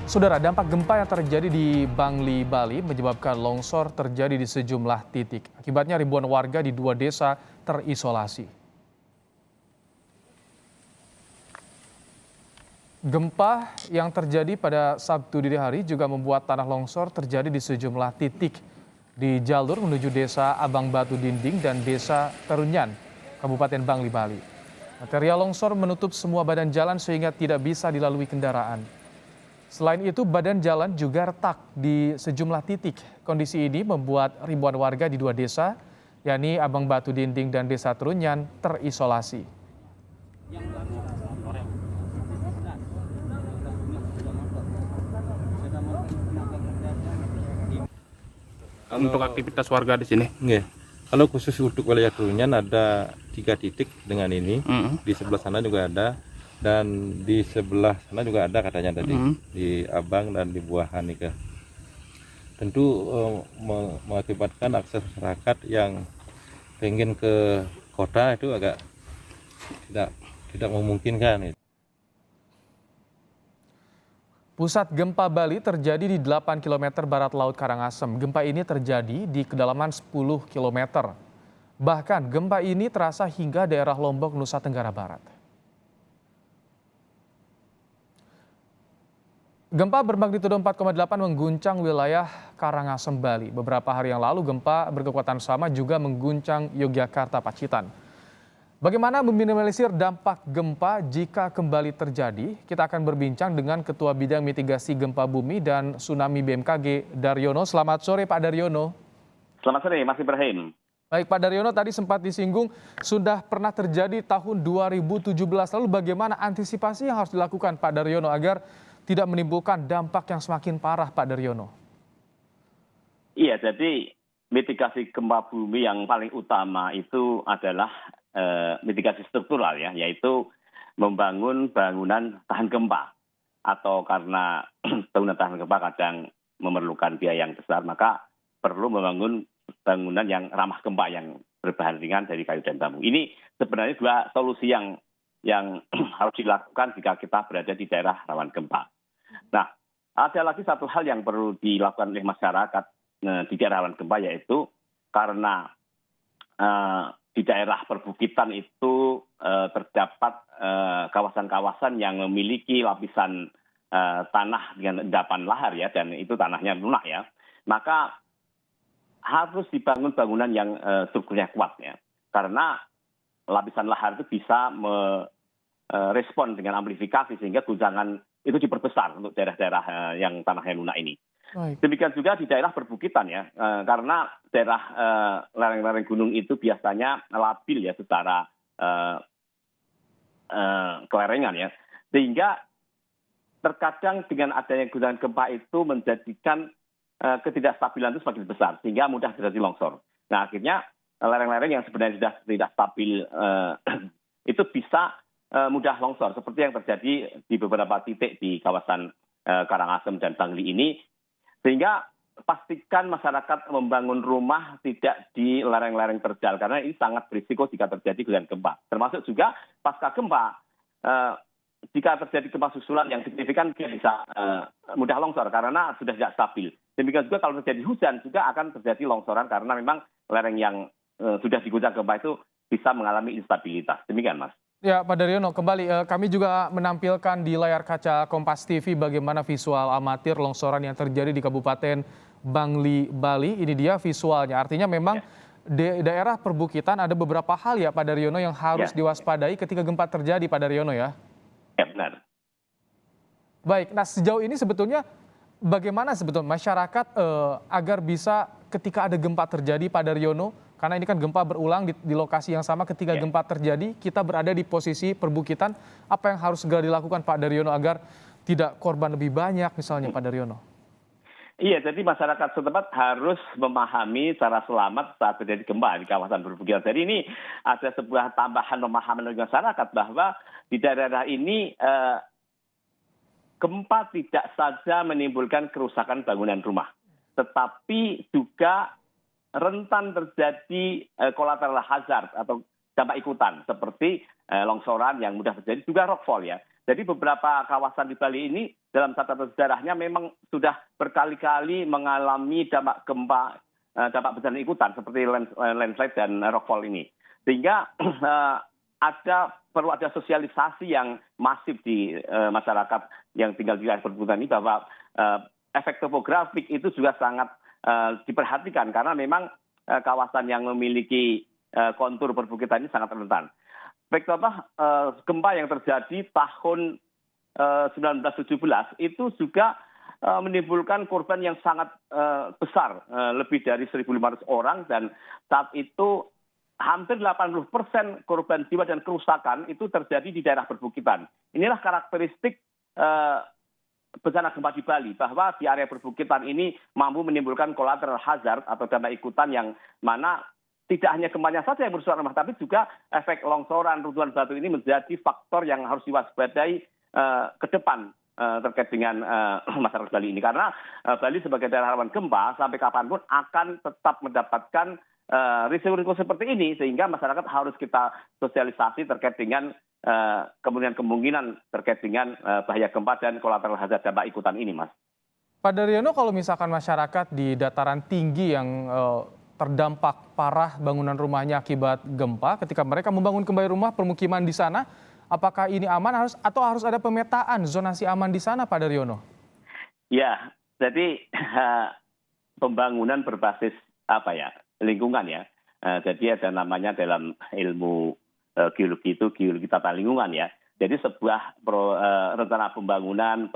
Saudara, dampak gempa yang terjadi di Bangli, Bali menyebabkan longsor terjadi di sejumlah titik. Akibatnya ribuan warga di dua desa terisolasi. Gempa yang terjadi pada Sabtu dini hari juga membuat tanah longsor terjadi di sejumlah titik di jalur menuju desa Abang Batu Dinding dan desa Terunyan, Kabupaten Bangli, Bali. Material longsor menutup semua badan jalan sehingga tidak bisa dilalui kendaraan. Selain itu, badan jalan juga retak di sejumlah titik. Kondisi ini membuat ribuan warga di dua desa, yakni Abang Batu Dinding dan Desa Terunyan, terisolasi. Untuk aktivitas warga di sini. Nggih. Kalau khusus untuk wilayah Terunyan ada 3 titik dengan ini. Di sebelah sana juga ada dan di sebelah sana juga ada katanya tadi di Abang dan di Buahan Nika. Tentu mengakibatkan akses masyarakat yang pengen ke kota itu agak tidak memungkinkan. Pusat gempa Bali terjadi di 8 km barat laut Karangasem. Gempa ini terjadi di kedalaman 10 km. Bahkan gempa ini terasa hingga daerah Lombok, Nusa Tenggara Barat. Gempa bermagnitudo 4,8 mengguncang wilayah Karangasem, Bali. Beberapa hari yang lalu gempa berkekuatan sama juga mengguncang Yogyakarta, Pacitan. Bagaimana meminimalisir dampak gempa jika kembali terjadi? Kita akan berbincang dengan Ketua Bidang Mitigasi Gempa Bumi dan Tsunami BMKG, Daryono. Selamat sore, Pak Daryono. Selamat sore, Mas Ibrahim. Baik, Pak Daryono, tadi sempat disinggung sudah pernah terjadi tahun 2017. Lalu bagaimana antisipasi yang harus dilakukan, Pak Daryono, agar tidak menimbulkan dampak yang semakin parah, Pak Daryono? Iya, jadi mitigasi gempa bumi yang paling utama itu adalah mitigasi struktural ya, yaitu membangun bangunan tahan gempa. Atau karena bangunan tahan gempa kadang memerlukan biaya yang besar, maka perlu membangun bangunan yang ramah gempa yang berbahan ringan dari kayu dan bambu. Ini sebenarnya dua solusi yang harus dilakukan jika kita berada di daerah rawan gempa. Nah, ada lagi satu hal yang perlu dilakukan oleh masyarakat di daerah rawan gempa, yaitu karena di daerah perbukitan itu terdapat kawasan-kawasan yang memiliki lapisan tanah dengan endapan lahar ya, dan itu tanahnya lunak ya, maka harus dibangun bangunan yang strukturnya kuat ya, karena lapisan lahar itu bisa merespon dengan amplifikasi sehingga guncangan itu diperbesar untuk daerah-daerah yang tanahnya lunak ini. Baik. Demikian juga di daerah perbukitan ya, karena daerah lereng-lereng gunung itu biasanya labil ya secara kelerengan ya, sehingga terkadang dengan adanya guncangan gempa itu menjadikan ketidakstabilan itu semakin besar sehingga mudah terjadi longsor. Nah, akhirnya lereng-lereng yang sebenarnya sudah tidak stabil itu bisa mudah longsor seperti yang terjadi di beberapa titik di kawasan Karangasem dan Bangli ini. Sehingga pastikan masyarakat membangun rumah tidak di lereng-lereng terjal, karena ini sangat berisiko jika terjadi guncangan gempa. Termasuk juga pasca gempa, jika terjadi gempa susulan yang signifikan dia bisa mudah longsor karena sudah tidak stabil. Demikian juga kalau terjadi hujan juga akan terjadi longsoran karena memang lereng yang sudah diguncang gempa itu bisa mengalami instabilitas. Demikian, Mas. Ya, Pak Daryono, kembali kami juga menampilkan di layar kaca Kompas TV bagaimana visual amatir longsoran yang terjadi di Kabupaten Bangli, Bali. Ini dia visualnya. Artinya memang di daerah perbukitan ada beberapa hal ya, Pak Daryono, yang harus diwaspadai ketika gempa terjadi, Pak Daryono ya? Ya, benar. Baik, nah sejauh ini sebetulnya bagaimana sebetulnya masyarakat agar bisa ketika ada gempa terjadi, Pak Daryono, karena ini kan gempa berulang di lokasi yang sama, ketika gempa terjadi kita berada di posisi perbukitan, apa yang harus segera dilakukan, Pak Daryono, agar tidak korban lebih banyak misalnya, Pak Daryono? Iya, jadi masyarakat setempat harus memahami cara selamat saat terjadi gempa di kawasan perbukitan. Jadi ini ada sebuah tambahan pemahaman dari masyarakat bahwa di daerah ini gempa tidak saja menimbulkan kerusakan bangunan rumah, tetapi juga rentan terjadi collateral hazard atau dampak ikutan seperti longsoran yang mudah terjadi, juga rockfall ya. Jadi beberapa kawasan di Bali ini dalam catatan sejarahnya memang sudah berkali-kali mengalami dampak gempa, dampak bencana ikutan seperti landslide dan rockfall ini. Sehingga perlu ada sosialisasi yang masif di masyarakat yang tinggal di wilayah perbukitan ini bahwa efek topografik itu juga sangat diperhatikan karena memang kawasan yang memiliki kontur perbukitan ini sangat rentan. Baik contoh gempa yang terjadi tahun 1917 itu juga menimbulkan korban yang sangat besar, lebih dari 1.500 orang, dan saat itu hampir 80% korban jiwa dan kerusakan itu terjadi di daerah perbukitan. Inilah karakteristik bencana gempa di Bali, bahwa di area perbukitan ini mampu menimbulkan collateral hazard atau dampak ikutan yang mana tidak hanya gempanya saja yang bersifat lemah, tapi juga efek longsoran, runtuhan batu ini menjadi faktor yang harus diwaspadai ke depan terkait dengan masyarakat Bali ini. Karena Bali sebagai daerah rawan gempa sampai kapanpun akan tetap mendapatkan risiko-risiko seperti ini, sehingga masyarakat harus kita sosialisasi terkait dengan kemungkinan terkait dengan bahaya gempa dan kolateral hazard dampak ikutan ini, Mas. Pak Daryono, kalau misalkan masyarakat di dataran tinggi yang terdampak parah bangunan rumahnya akibat gempa, ketika mereka membangun kembali rumah permukiman di sana, apakah ini aman atau harus ada pemetaan zonasi aman di sana, Pak Daryono? Ya, jadi pembangunan berbasis lingkungan ya. Jadi ada namanya dalam ilmu geologi itu geologi tata lingkungan ya. Jadi sebuah rencana pembangunan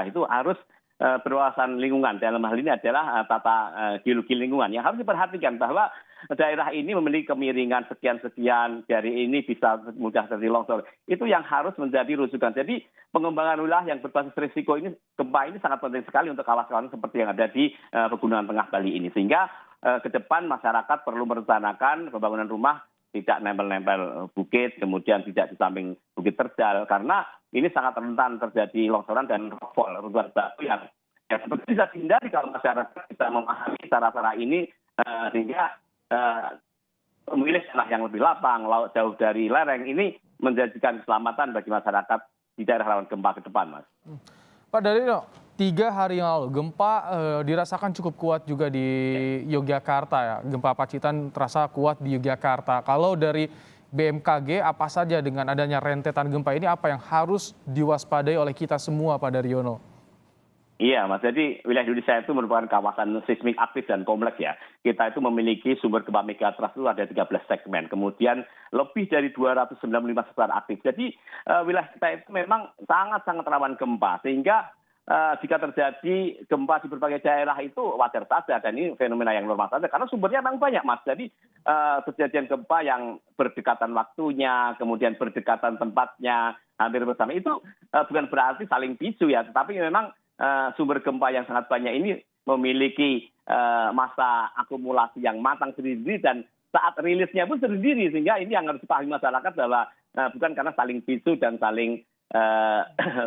itu harus berwawasan lingkungan. Dalam hal ini adalah tata geologi lingkungan yang harus diperhatikan bahwa daerah ini memiliki kemiringan sekian-sekian, dari ini bisa mudah terjadi longsor. Itu yang harus menjadi rujukan. Jadi pengembangan wilayah yang berbasis risiko ini, gempa ini sangat penting sekali untuk kawasan seperti yang ada di Pegunungan Tengah Bali ini. Sehingga ke depan masyarakat perlu merencanakan pembangunan rumah tidak nempel-nempel bukit, kemudian tidak di samping bukit terjal, karena ini sangat rentan terjadi longsoran dan rockfall, runtuhan batu yang seperti bisa dihindari kalau masyarakat bisa memahami cara-cara ini, sehingga memilih tanah yang lebih lapang, laut jauh dari lereng, ini menjadikan keselamatan bagi masyarakat di daerah rawan gempa ke depan, Mas. Pak Daryono, 3 hari yang lalu gempa dirasakan cukup kuat juga di Yogyakarta ya. Gempa Pacitan terasa kuat di Yogyakarta. Kalau dari BMKG, apa saja dengan adanya rentetan gempa ini, apa yang harus diwaspadai oleh kita semua, Pak Daryono? Iya, Mas. Jadi wilayah Indonesia itu merupakan kawasan seismik aktif dan kompleks ya. Kita itu memiliki sumber gempa megatrust itu ada 13 segmen. Kemudian lebih dari 295 sesar aktif. Jadi wilayah kita itu memang sangat-sangat rawan gempa. Sehingga jika terjadi gempa di berbagai daerah itu wajar saja. Dan ini fenomena yang normal saja. Karena sumbernya memang banyak, Mas. Jadi kejadian gempa yang berdekatan waktunya, kemudian berdekatan tempatnya, hampir bersama. Itu bukan berarti saling pisu ya. Tetapi memang sumber gempa yang sangat banyak ini memiliki masa akumulasi yang matang sendiri dan saat rilisnya pun sendiri, sehingga ini yang harus dipahami masyarakat bahwa bukan karena saling pisu dan saling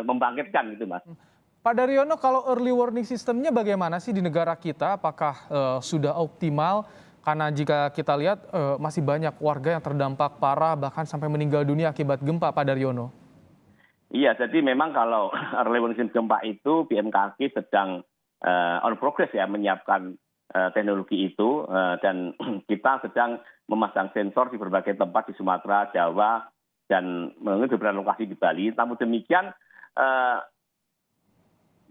membangkitkan gitu, Mas. Pak Daryono, kalau early warning sistemnya bagaimana sih di negara kita? Apakah sudah optimal? Karena jika kita lihat masih banyak warga yang terdampak parah bahkan sampai meninggal dunia akibat gempa, Pak Daryono. Iya, jadi memang kalau early warning gempa itu BMKG sedang on progress ya menyiapkan teknologi itu, dan kita sedang memasang sensor di berbagai tempat di Sumatera, Jawa, dan beberapa lokasi di Bali. Namun demikian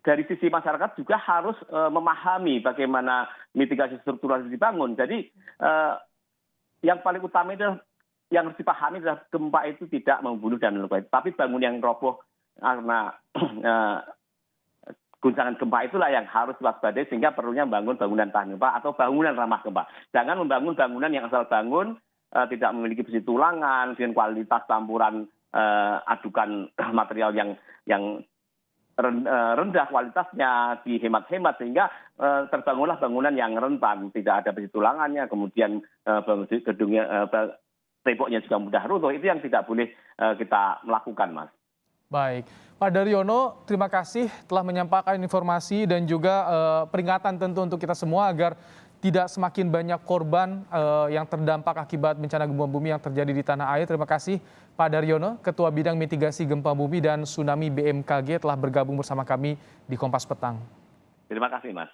dari sisi masyarakat juga harus memahami bagaimana mitigasi struktural dibangun. Jadi yang paling utama itu yang harus dipahami adalah gempa itu tidak membunuh dan melukai, tapi bangunan yang roboh karena guncangan gempa itulah yang harus diwaspadai, sehingga perlunya membangun bangunan tahan gempa atau bangunan ramah gempa. Jangan membangun bangunan yang asal bangun, tidak memiliki besi tulangan, dengan kualitas campuran adukan material yang rendah kualitasnya, dihemat-hemat, sehingga terbangunlah bangunan yang rentan, tidak ada besi tulangannya, kemudian gedungnya temboknya juga mudah runtuh. Itu yang tidak boleh kita melakukan, Mas. Baik, Pak Daryono, terima kasih telah menyampaikan informasi dan juga peringatan tentu untuk kita semua agar tidak semakin banyak korban yang terdampak akibat bencana gempa bumi yang terjadi di tanah air. Terima kasih Pak Daryono, Ketua Bidang Mitigasi Gempa Bumi dan Tsunami BMKG telah bergabung bersama kami di Kompas Petang. Terima kasih, Mas.